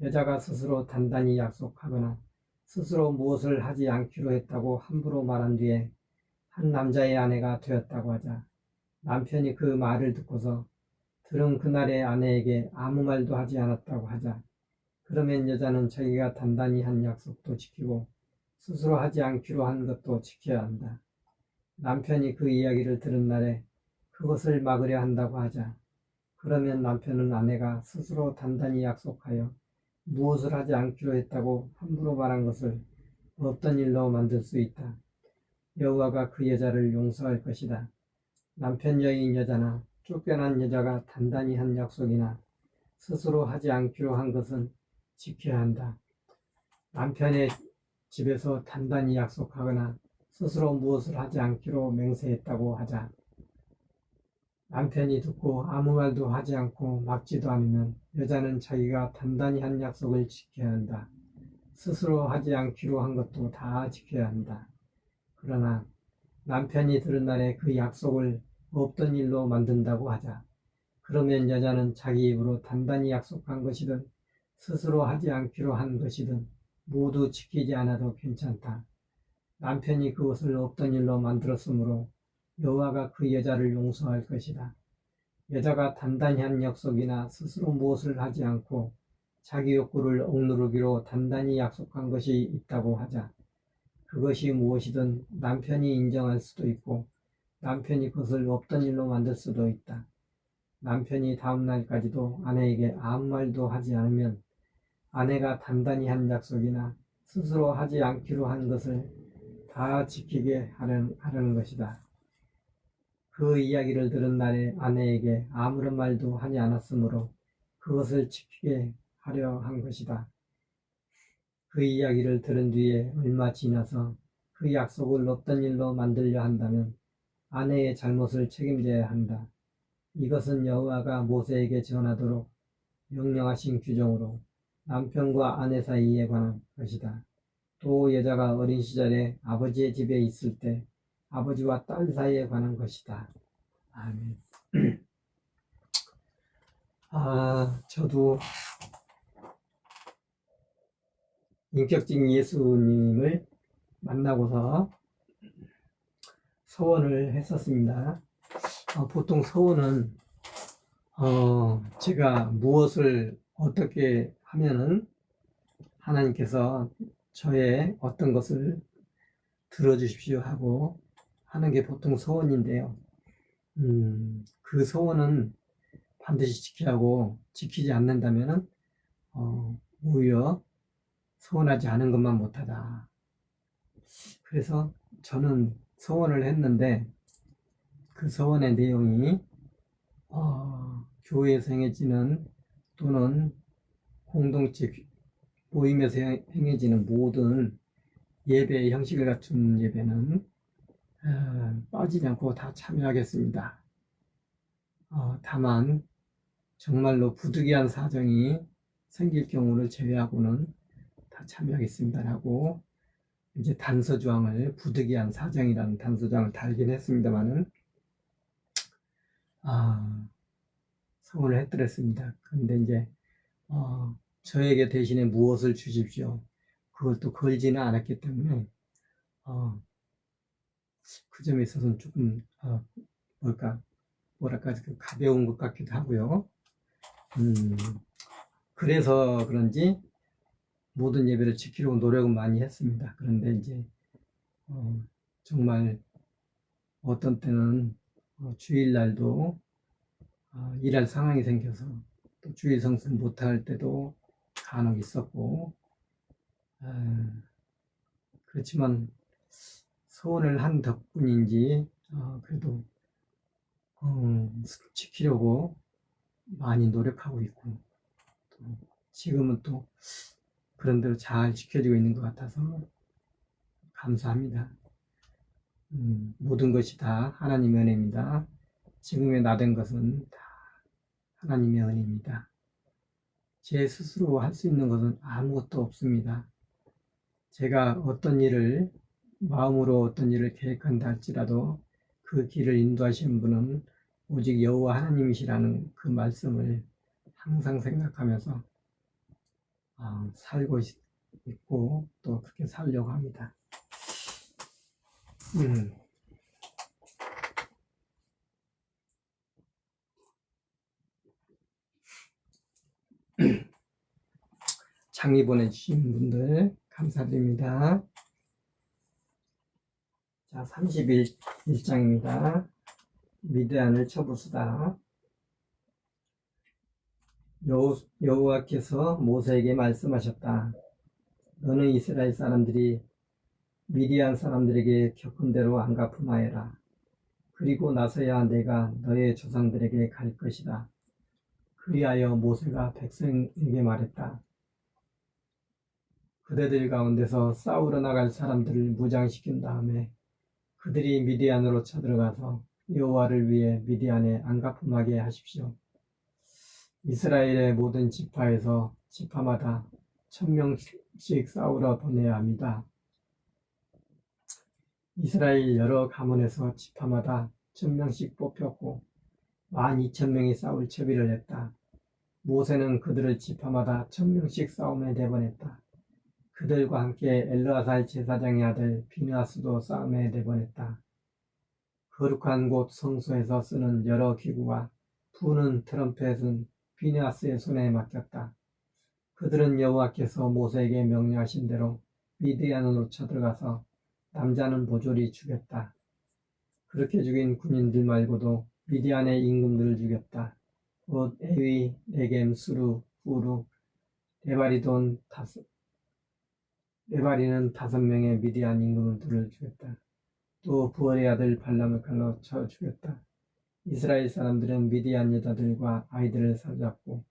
여자가 스스로 단단히 약속하거나 스스로 무엇을 하지 않기로 했다고 함부로 말한 뒤에 한 남자의 아내가 되었다고 하자. 남편이 그 말을 듣고서 들은 그날의 아내에게 아무 말도 하지 않았다고 하자. 그러면 여자는 자기가 단단히 한 약속도 지키고 스스로 하지 않기로 한 것도 지켜야 한다. 남편이 그 이야기를 들은 날에 그것을 막으려 한다고 하자. 그러면 남편은 아내가 스스로 단단히 약속하여 무엇을 하지 않기로 했다고 함부로 말한 것을 없던 일로 만들 수 있다. 여호와가 그 여자를 용서할 것이다. 남편 여인 여자나 쫓겨난 여자가 단단히 한 약속이나 스스로 하지 않기로 한 것은 지켜야 한다. 남편의 집에서 단단히 약속하거나 스스로 무엇을 하지 않기로 맹세했다고 하자. 남편이 듣고 아무 말도 하지 않고 막지도 않으면 여자는 자기가 단단히 한 약속을 지켜야 한다. 스스로 하지 않기로 한 것도 다 지켜야 한다. 그러나 남편이 들은 날에 그 약속을 없던 일로 만든다고 하자. 그러면 여자는 자기 입으로 단단히 약속한 것이든 스스로 하지 않기로 한 것이든 모두 지키지 않아도 괜찮다. 남편이 그것을 없던 일로 만들었으므로 여호와가 그 여자를 용서할 것이다. 여자가 단단히 한 약속이나 스스로 무엇을 하지 않고 자기 욕구를 억누르기로 단단히 약속한 것이 있다고 하자. 그것이 무엇이든 남편이 인정할 수도 있고 남편이 그것을 없던 일로 만들 수도 있다. 남편이 다음 날까지도 아내에게 아무 말도 하지 않으면 아내가 단단히 한 약속이나 스스로 하지 않기로 한 것을 다 지키게 하려는 것이다. 그 이야기를 들은 날에 아내에게 아무런 말도 하지 않았으므로 그것을 지키게 하려 한 것이다. 그 이야기를 들은 뒤에 얼마 지나서 그 약속을 없던 일로 만들려 한다면 아내의 잘못을 책임져야 한다. 이것은 여호와가 모세에게 전하도록 명령하신 규정으로 남편과 아내 사이에 관한 것이다. 또 여자가 어린 시절에 아버지의 집에 있을 때 아버지와 딸 사이에 관한 것이다. 아멘. 저도 인격적인 예수님을 만나고서 서원을 했었습니다. 보통 서원은 제가 무엇을 어떻게 하면은 하나님께서 저의 어떤 것을 들어주십시오 하고 하는 게 보통 서원인데요. 그 서원은 반드시 지켜야 하고 지키지 않는다면은 오히려 서원하지 않은 것만 못하다. 그래서 저는 서원을 했는데 그 서원의 내용이 교회에서 행해지는 또는 공동체 모임에서 행해지는 모든 예배의 형식을 갖춘 예배는 빠지지 않고 다 참여하겠습니다. 다만 정말로 부득이한 사정이 생길 경우를 제외하고는 다 참여하겠습니다 하고 이제 단서조항을 부득이한 사정이라는 단서조항을 달긴 했습니다만은 서원을 해드렸습니다. 그런데 이제 저에게 대신에 무엇을 주십시오. 그걸 또 걸지는 않았기 때문에 그 점에 있어서는 조금 뭐랄까 가벼운 것 같기도 하고요. 음, 그래서 그런지 모든 예배를 지키려고 노력은 많이 했습니다. 그런데 이제 정말 어떤 때는 주일날도 일할 상황이 생겨서 또 주일 성수 못할 때도 간혹 있었고, 그렇지만 소원을 한 덕분인지 그래도 지키려고 많이 노력하고 있고, 또 지금은 또 그런 대로 잘 지켜지고 있는 것 같아서 감사합니다. 모든 것이 다 하나님의 은혜입니다. 지금의 나 된 것은 다 하나님의 은혜입니다. 제 스스로 할 수 있는 것은 아무것도 없습니다. 제가 마음으로 어떤 일을 계획한다 할지라도 그 길을 인도하시는 분은 오직 여호와 하나님이시라는 그 말씀을 항상 생각하면서 살고 있고 또 그렇게 살려고 합니다. 장미 보내주신 분들 감사드립니다. 자, 31장입니다. 미드안을 쳐부수다. 여호와께서 모세에게 말씀하셨다. 너는 이스라엘 사람들이 미디안 사람들에게 겪은 대로 안 갚음하여라. 그리고 나서야 내가 너의 조상들에게 갈 것이다. 그리하여 모세가 백성에게 말했다. 그대들 가운데서 싸우러 나갈 사람들을 무장시킨 다음에 그들이 미디안으로 쳐들어가서 여호와를 위해 미디안에 안갚음하게 하십시오. 이스라엘의 모든 지파에서 지파마다 1000명씩 싸우러 보내야 합니다. 이스라엘 여러 가문에서 지파마다 1000명씩 뽑혔고 12,000명이 싸울 채비를 했다. 모세는 그들을 지파마다 1000명씩 싸움에 내보냈다. 그들과 함께 엘르아살 제사장의 아들 비느하스도 싸움에 내보냈다. 거룩한 곳 성소에서 쓰는 여러 기구와 부는 트럼펫은 비느하스의 손에 맡겼다. 그들은 여호와께서 모세에게 명령하신 대로 미디안으로 쳐들어가서 남자는 모조리 죽였다. 그렇게 죽인 군인들 말고도 미디안의 임금들을 죽였다. 곧 에위, 레겜, 수루, 후루, 레바리는 5명의 미디안 임금들을 죽였다. 또 부엘의 아들 발람을 칼로 쳐 죽였다. 이스라엘 사람들은 미디안 여자들과 아이들을 사로잡고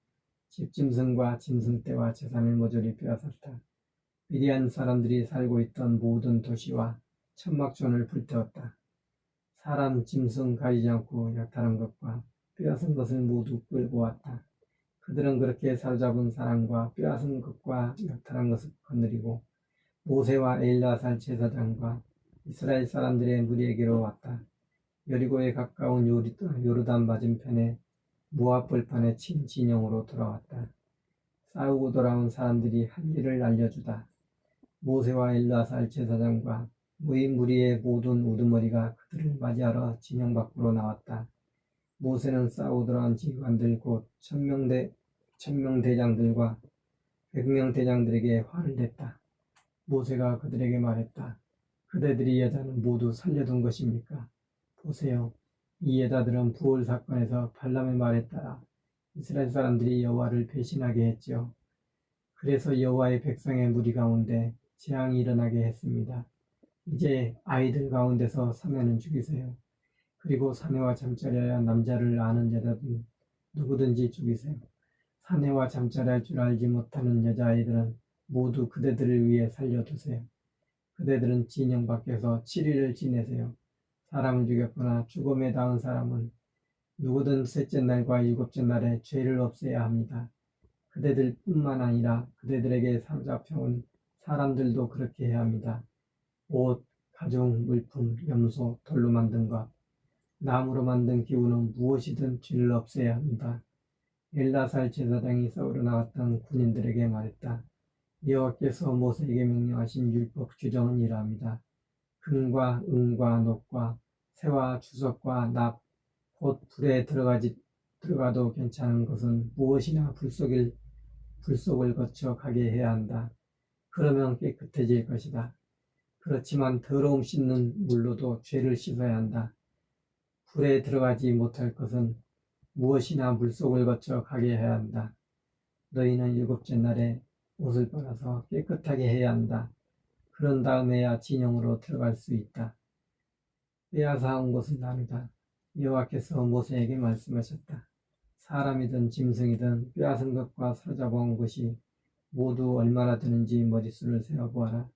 집짐승과 짐승떼와 재산을 모조리 빼앗았다. 미디안 사람들이 살고 있던 모든 도시와 천막촌을 불태웠다. 사람, 짐승 가리지 않고 약탈한 것과 빼앗은 것을 모두 끌고 왔다. 그들은 그렇게 사로잡은 사람과 빼앗은 것과 약탈한 것을 거느리고 모세와 엘르아살 제사장과 이스라엘 사람들의 무리에게로 왔다. 여리고에 가까운 요르단 맞은편에 모압 벌판에 친 진영으로 돌아왔다. 싸우고 돌아온 사람들이 한 일을 알려주다. 모세와 엘르아살 제사장과 모인 무리의 모든 우두머리가 그들을 맞이하러 진영 밖으로 나왔다. 모세는 싸우고 돌아온 지휘관들 곧 1000명 대장들과 100명 대장들에게 화를 냈다. 모세가 그들에게 말했다. 그대들이 여자는 모두 살려둔 것입니까? 보세요. 이 여자들은 부올 사건에서 발람의 말에 따라 이스라엘 사람들이 여호와를 배신하게 했지요. 그래서 여호와의 백성의 무리 가운데 재앙이 일어나게 했습니다. 이제 아이들 가운데서 사내는 죽이세요. 그리고 사내와 잠자리하여 남자를 아는 여자든 누구든지 죽이세요. 사내와 잠자리할 줄 알지 못하는 여자아이들은 모두 그대들을 위해 살려두세요. 그대들은 진영 밖에서 7일을 지내세요. 사람을 죽였거나 죽음에 닿은 사람은 누구든 셋째 날과 일곱째 날에 죄를 없애야 합니다. 그대들 뿐만 아니라 그대들에게 사로잡혀온 사람들도 그렇게 해야 합니다. 옷, 가죽, 물품, 염소, 돌로 만든 것, 나무로 만든 기구는 무엇이든 죄를 없애야 합니다. 엘라살 제사장이 싸우러 나갔던 군인들에게 말했다. 여호와께서 모세에게 명령하신 율법 규정은 이러합니다. 금과 은과 녹과 새와 주석과 납, 곧 불에 들어가지 들어가도 괜찮은 것은 무엇이나 불속을 거쳐 가게 해야 한다. 그러면 깨끗해질 것이다. 그렇지만 더러움 씻는 물로도 죄를 씻어야 한다. 불에 들어가지 못할 것은 무엇이나 물속을 거쳐 가게 해야 한다. 너희는 일곱째 날에 옷을 빨아서 깨끗하게 해야 한다. 그런 다음에야 진영으로 들어갈 수 있다. 빼앗아 온 것은 나누다. 여호와께서 모세에게 말씀하셨다. 사람이든 짐승이든 빼앗은 것과 사로잡아온 것이 모두 얼마나 되는지 머릿수를 세어보아라.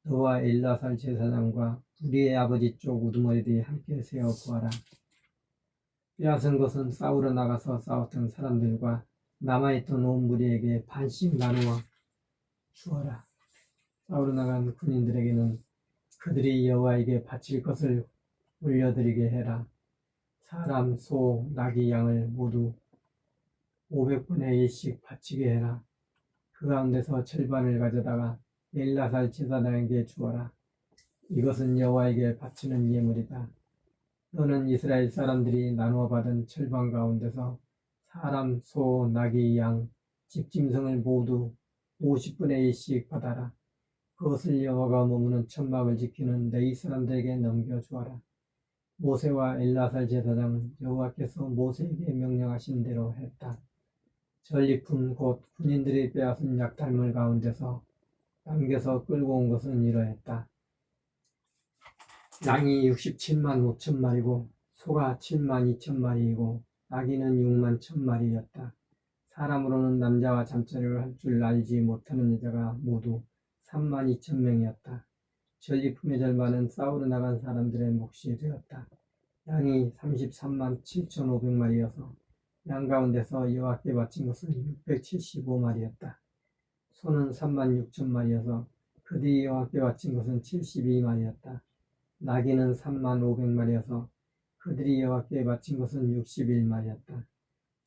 너와 엘라살 제사장과 우리의 아버지 쪽 우두머리들이 함께 세어보아라. 빼앗은 것은 싸우러 나가서 싸웠던 사람들과 남아있던 온 무리에게 반씩 나누어 주어라. 싸우러 나간 군인들에게는 그들이 여호와에게 바칠 것을 올려드리게 해라. 사람, 소, 나귀, 양을 모두 500분의 1씩 바치게 해라. 그 가운데서 절반을 가져다가 엘라살 제사장에게 주어라. 이것은 여호와에게 바치는 예물이다. 너는 이스라엘 사람들이 나누어 받은 절반 가운데서 사람, 소, 나귀, 양, 집짐승을 모두 50분의 1씩 받아라. 그것을 여호와가 머무는 천막을 지키는 레위 사람들에게 넘겨주어라. 모세와 엘라살 제사장은 여호와께서 모세에게 명령하신 대로 했다. 전리품 곧 군인들이 빼앗은 약탈물 가운데서 남겨서 끌고 온 것은 이러했다. 양이 67만 5천 마리고 소가 7만 2천 마리이고 나귀는 6만 1천 마리였다. 사람으로는 남자와 잠자리를 할 줄 알지 못하는 여자가 모두 3만 2천 명이었다. 전리품의 절반은 싸우러 나간 사람들의 몫이 되었다. 양이 33만 7,500마리여서 양 가운데서 여호와께 바친 것은 675마리였다. 소는 3만 6천 마리여서 그들이 여호와께 바친 것은 72마리였다. 나귀는 3만 500마리여서 그들이 여호와께 바친 것은 61마리였다.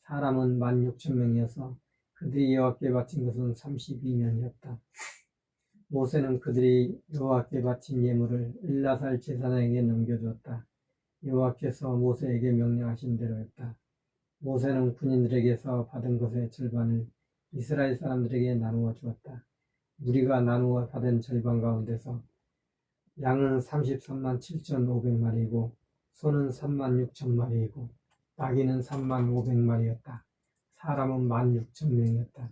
사람은 16,000명이어서 그들이 여호와께 바친 것은 32명이었다. 모세는 그들이 여호와께 바친 예물을 엘라살 제사장에게 넘겨주었다. 여호와께서 모세에게 명령하신 대로 했다. 모세는 군인들에게서 받은 것의 절반을 이스라엘 사람들에게 나누어 주었다. 우리가 나누어 받은 절반 가운데서 양은 33만 7,500마리이고 소는 3만 6천 마리이고 나귀는 3만 500마리였다. 사람은 16,000명이었다.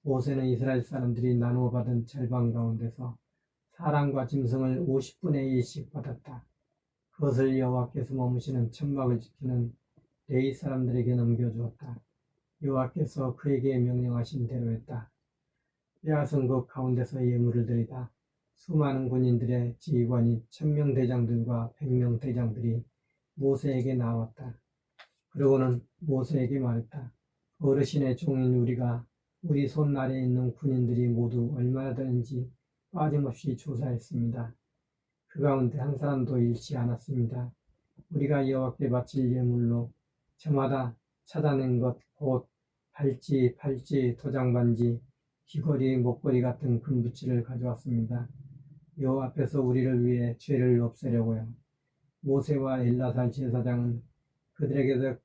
모세는 이스라엘 사람들이 나누어 받은 절반 가운데서 사람과 짐승을 50분의 1씩 받았다. 그것을 여호와께서 머무시는 천막을 지키는 레위 사람들에게 넘겨주었다. 여호와께서 그에게 명령하신 대로 했다. 빼앗은 것 가운데서 예물을 드리다. 수많은 군인들의 지휘관이 1000명 대장들과 100명 대장들이 모세에게 나왔다. 그러고는 모세에게 말했다. 어르신의 종인 우리가 우리 손 아래에 있는 군인들이 모두 얼마나 되는지 빠짐없이 조사했습니다. 그 가운데 한 사람도 잃지 않았습니다. 우리가 여호와께 바칠 예물로 저마다 찾아낸 것 곧 팔찌, 도장 반지, 귀걸이, 목걸이 같은 금붙이를 가져왔습니다. 여호와 앞에서 우리를 위해 죄를 없애려고요. 모세와 엘라살 제사장은 그들에게서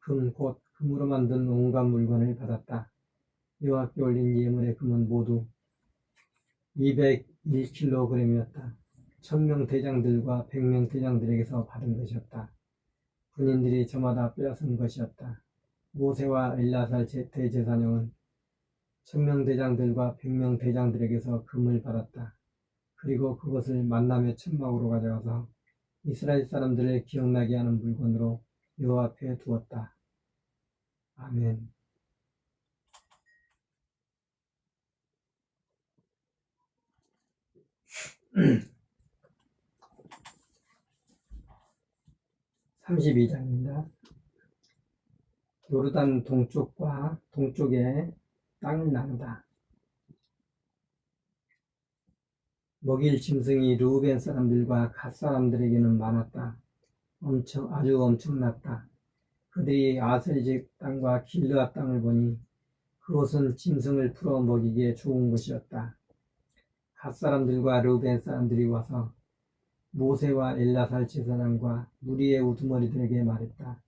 금 곧 금으로 만든 온갖 물건을 받았다. 여호와께 올린 예물의 금은 모두 201kg이었다. 1000명 대장들과 100명 대장들에게서 받은 것이었다. 군인들이 저마다 빼앗은 것이었다. 모세와 엘라살 대제사장은 1000명 대장들과 100명 대장들에게서 금을 받았다. 그리고 그것을 만남의 천막으로 가져가서 이스라엘 사람들을 기억나게 하는 물건으로 여호와 앞에 두었다. 아멘. (32장입니다) 요르단 동쪽과 동쪽에 땅을 나누다. 먹일 짐승이 르우벤 사람들과 갓 사람들에게는 많았다. 아주 엄청났다. 그들이 아셀직 땅과 길르앗 땅을 보니 그곳은 짐승을 풀어 먹이기에 좋은 곳이었다. 갓 사람들과 르우벤 사람들이 와서 모세와 엘라살 제사장과 무리의 우두머리들에게 말했다.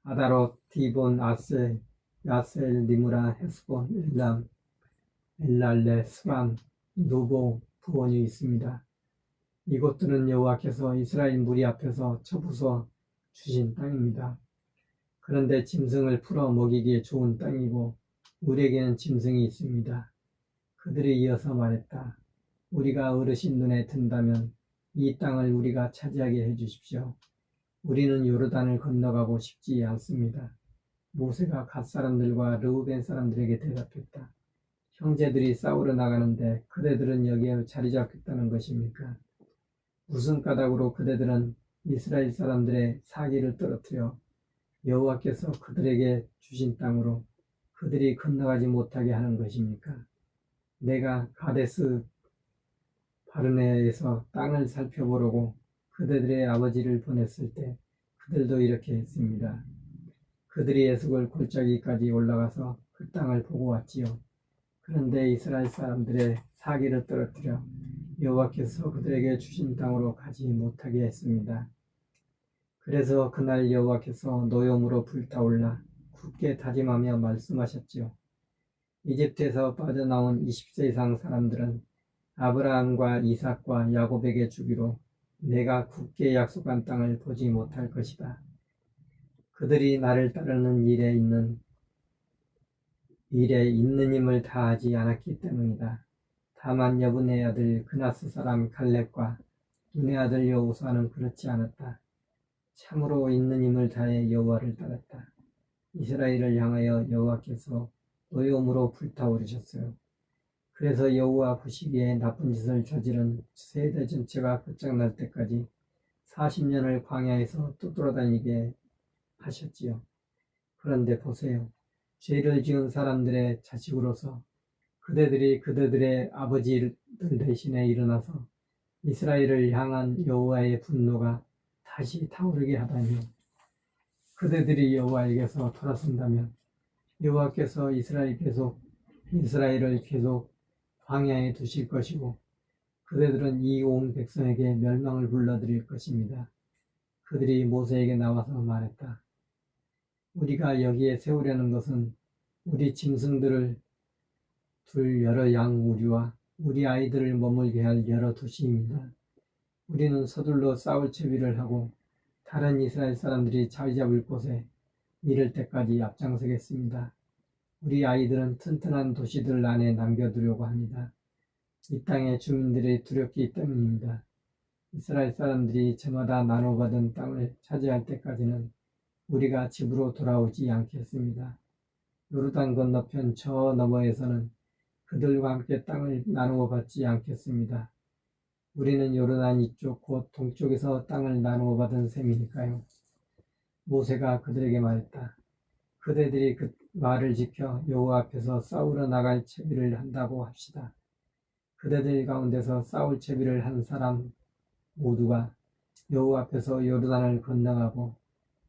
아다롯, 디본, 아셀, 야셀, 니무라, 헤스본, 엘람, 엘랄레, 스람, 노보, 부원이 있습니다. 이곳들은 여호와께서 이스라엘 무리 앞에서 쳐부숴 주신 땅입니다. 그런데 짐승을 풀어 먹이기에 좋은 땅이고 우리에게는 짐승이 있습니다. 그들이 이어서 말했다. 우리가 어르신 눈에 든다면 이 땅을 우리가 차지하게 해주십시오. 우리는 요르단을 건너가고 싶지 않습니다. 모세가 갓 사람들과 르우벤 사람들에게 대답했다. 형제들이 싸우러 나가는데 그대들은 여기에 자리 잡겠다는 것입니까? 무슨 까닭으로 그대들은 이스라엘 사람들의 사기를 떨어뜨려 여호와께서 그들에게 주신 땅으로 그들이 건너가지 못하게 하는 것입니까? 내가 가데스 바르네에서 땅을 살펴보려고 그대들의 아버지를 보냈을 때 그들도 이렇게 했습니다. 그들이 에스골 골짜기까지 올라가서 그 땅을 보고 왔지요. 그런데 이스라엘 사람들의 사기를 떨어뜨려 여호와께서 그들에게 주신 땅으로 가지 못하게 했습니다. 그래서 그날 여호와께서 노염으로 불타올라 굳게 다짐하며 말씀하셨지요. 이집트에서 빠져나온 20세 이상 사람들은 아브라함과 이삭과 야곱에게 주기로 내가 굳게 약속한 땅을 보지 못할 것이다. 그들이 나를 따르는 일에 있는 힘을 다하지 않았기 때문이다. 다만 여분의 아들 그나스 사람 갈렙과 눈의 아들 여호수아는 그렇지 않았다. 참으로 있는 힘을 다해 여호와를 따랐다. 이스라엘을 향하여 여호와께서 노여움으로 불타오르셨어요. 그래서 여호와 보시기에 나쁜 짓을 저지른 세대 전체가 끝장날 때까지 40년을 광야에서 떠돌아다니게 하셨지요. 그런데 보세요. 죄를 지은 사람들의 자식으로서 그대들이 그대들의 아버지들 대신에 일어나서 이스라엘을 향한 여호와의 분노가 다시 타오르게 하다니요. 그대들이 여호와에게서 돌아선다면 여호와께서 이스라엘을 계속 광야에 두실 것이고 그대들은 이 온 백성에게 멸망을 불러들일 것입니다. 그들이 모세에게 나와서 말했다. 우리가 여기에 세우려는 것은 우리 짐승들을 둘 여러 양 무리와 우리 아이들을 머물게 할 여러 도시입니다. 우리는 서둘러 싸울 채비를 하고 다른 이스라엘 사람들이 자리 잡을 곳에 이를 때까지 앞장서겠습니다. 우리 아이들은 튼튼한 도시들 안에 남겨두려고 합니다. 이 땅의 주민들이 두렵기 때문입니다. 이스라엘 사람들이 저마다 나눠받은 땅을 차지할 때까지는 우리가 집으로 돌아오지 않겠습니다. 요르단 건너편 저 너머에서는 그들과 함께 땅을 나누어 받지 않겠습니다. 우리는 요르단 이쪽 곧 동쪽에서 땅을 나누어 받은 셈이니까요. 모세가 그들에게 말했다. 그대들이 그 말을 지켜 여호와 앞에서 싸우러 나갈 채비를 한다고 합시다. 그대들 가운데서 싸울 채비를 한 사람 모두가 여호와 앞에서 요르단을 건너가고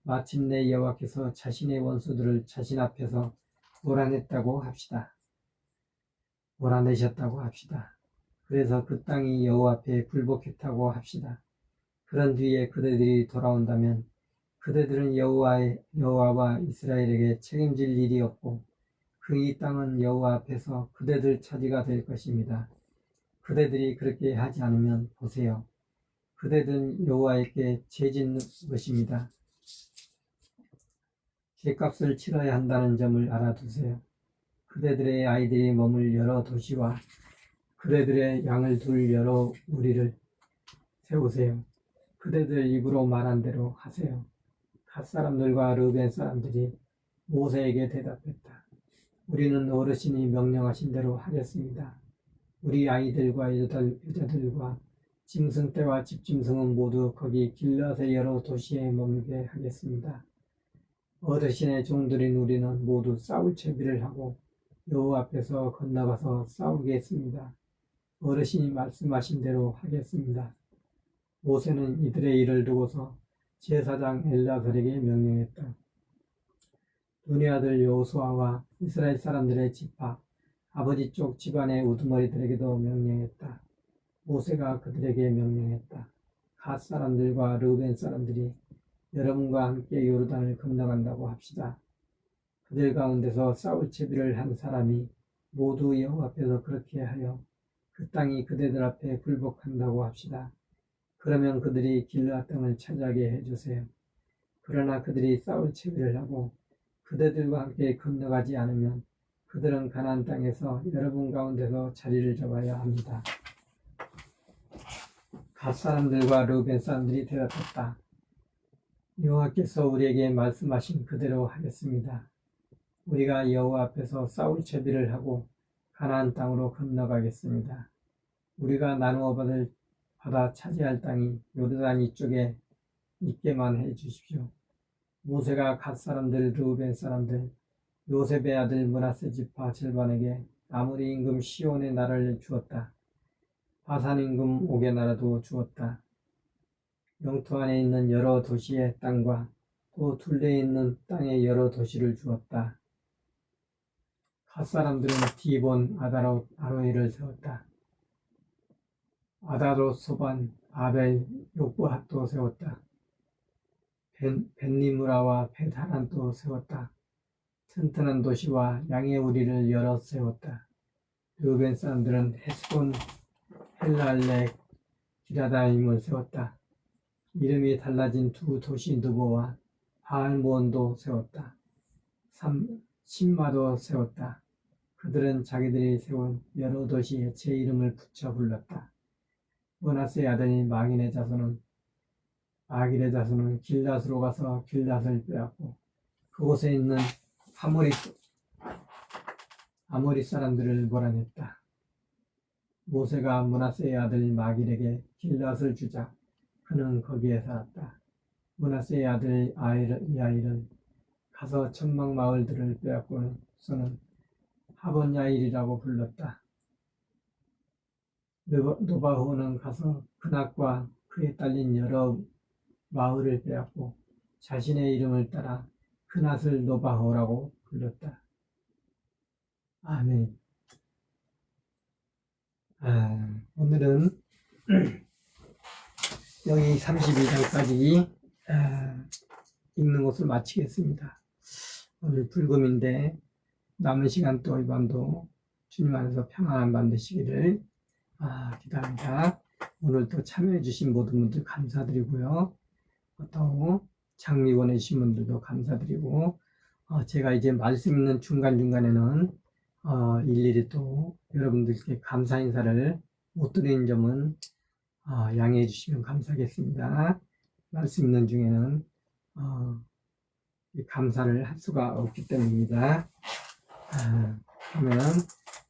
마침내 여호와께서 자신의 원수들을 자신 앞에서 몰아내셨다고 합시다. 그래서 그 땅이 여호와 앞에 굴복했다고 합시다. 그런 뒤에 그대들이 돌아온다면 그대들은 여호와와 이스라엘에게 책임질 일이 없고 그 이 땅은 여호와 앞에서 그대들 차지가 될 것입니다. 그대들이 그렇게 하지 않으면 보세요. 그대들은 여호와에게 죄짓는 것입니다. 죄값을 치러야 한다는 점을 알아두세요. 그대들의 아이들이 머물 여러 도시와 그대들의 양을 둘 여러 무리를 세우세요. 그대들 입으로 말한 대로 하세요. 갓 사람들과 르벤 사람들이 모세에게 대답했다. 우리는 어르신이 명령하신 대로 하겠습니다. 우리 아이들과 여자들과 짐승떼와 집짐승은 모두 거기 길앗의 여러 도시에 머물게 하겠습니다. 어르신의 종들인 우리는 모두 싸울 채비를 하고 여호와 앞에서 건너가서 싸우겠습니다. 어르신이 말씀하신 대로 하겠습니다. 모세는 이들의 일을 두고서 제사장 엘라살에게 명령했다. 눈의 아들 여호수아와 이스라엘 사람들의 지파 아버지 쪽 집안의 우두머리들에게도 명령했다. 모세가 그들에게 명령했다. 갓 사람들과 르우벤 사람들이 여러분과 함께 요르단을 건너간다고 합시다. 그들 가운데서 싸울 채비를 한 사람이 모두 여호와 앞에서 그렇게 하여 그 땅이 그대들 앞에 굴복한다고 합시다. 그러면 그들이 길르앗 땅을 차지하게 해주세요. 그러나 그들이 싸울 채비를 하고 그대들과 함께 건너가지 않으면 그들은 가나안 땅에서 여러분 가운데서 자리를 잡아야 합니다. 갓 사람들과 르우벤 사람들이 대답했다. 여호와께서 우리에게 말씀하신 그대로 하겠습니다. 우리가 여호와 앞에서 싸울 채비를 하고 가나안 땅으로 건너가겠습니다. 우리가 나누어 받아 차지할 땅이 요르단 이쪽에 있게만 해 주십시오. 모세가 갓 사람들, 르우벤 사람들, 요셉의 아들 므낫세 지파 절반에게 아모리 임금 시온의 나라를 주었다. 바산 임금 옥의 나라도 주었다. 영토 안에 있는 여러 도시의 땅과 또 둘레에 있는 땅의 여러 도시를 주었다. 갓 사람들은 디본, 아로에를 세웠다. 아다롯, 소반, 아벨, 욕부핫도 세웠다. 벤니무라와 벳하란도 세웠다. 튼튼한 도시와 양의 우리를 여러 세웠다. 르우벤 사람들은 헤스본, 헬랄레, 기라다임을 세웠다. 이름이 달라진 두 도시 느보와 바알모온도 세웠다. 신마도 세웠다. 그들은 자기들이 세운 여러 도시에 제 이름을 붙여 불렀다. 므낫세의 아들 마길의 자손은 길앗으로 가서 길앗을 빼앗고 그곳에 있는 아모리 사람들을 몰아냈다. 모세가 므낫세의 아들 마길에게 길앗을 주자 그는 거기에 살았다. 므낫세의 아들 야일은 가서 천막 마을들을 빼앗고서는 하본 야일이라고 불렀다. 노바호는 가서 그낙과 그에 딸린 여러 마을을 빼앗고 자신의 이름을 따라 그낫을 노바호라고 불렀다. 아멘. 오늘은 여기 32장까지 읽는 것을 마치겠습니다. 오늘 불금인데 남은 시간 또 이 밤도 주님 안에서 평안한 밤 되시기를 기도합니다. 오늘도 참여해 주신 모든 분들 감사드리고요. 또 장미 보내주신 분들도 감사드리고 제가 이제 말씀 있는 중간중간에는 일일이 또 여러분들께 감사 인사를 못 드리는 점은 양해해 주시면 감사하겠습니다. 말씀 있는 중에는 감사를 할 수가 없기 때문입니다. 그러면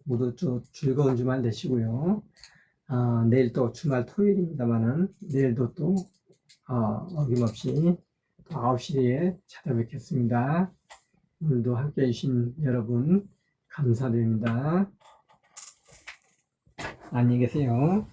모두 즐거운 주말 되시고요. 내일 또 주말 토요일입니다만은 내일도 또 어김없이 또 9시에 찾아뵙겠습니다. 오늘도 함께 해주신 여러분 감사드립니다. 안녕히 계세요.